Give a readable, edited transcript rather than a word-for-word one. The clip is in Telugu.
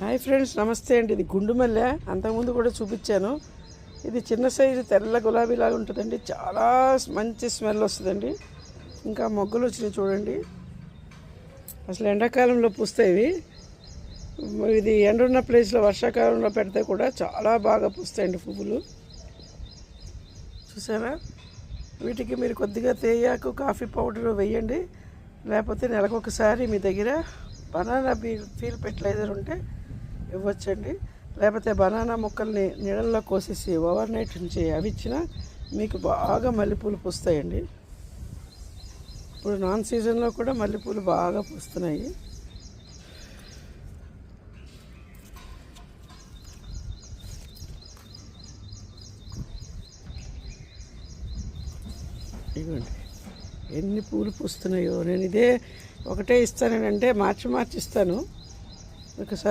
హాయ్ ఫ్రెండ్స్, నమస్తే అండి. ఇది గుండు మల్లె, అంతకుముందు కూడా చూపించాను. ఇది చిన్న సైజు తెల్ల గులాబీలాగా ఉంటుందండి. చాలా మంచి స్మెల్ వస్తుందండి. ఇంకా మొగ్గలు వచ్చినాయి చూడండి. అసలు ఎండాకాలంలో పూస్తాయి. ఇది ఎండున్న ప్లేస్లో వర్షాకాలంలో పెడితే కూడా చాలా బాగా పూస్తాయండి పువ్వులు. చూసారా? వీటికి మీరు కొద్దిగా తేయాకు, కాఫీ పౌడర్ వేయండి. లేకపోతే నెలకొకసారి మీ దగ్గర బనానా ఫీల్ ఫెర్టిలైజర్ ఉంటే ఇవ్వచ్చండి. లేకపోతే బనానా ముక్కల్ని నీళ్ళల్లో కోసేసి ఓవర్ నైట్ ఉంచి అవి ఇచ్చినా మీకు బాగా మల్లెపూలు పూస్తాయండి. ఇప్పుడు నాన్ సీజన్లో కూడా మల్లెపూలు బాగా పూస్తున్నాయి. ఇదిగోండి ఎన్ని పూలు పూస్తున్నాయో. నేను ఇదే ఒకటే ఇస్తానంటే మార్చి ఇస్తాను. ఒకసారి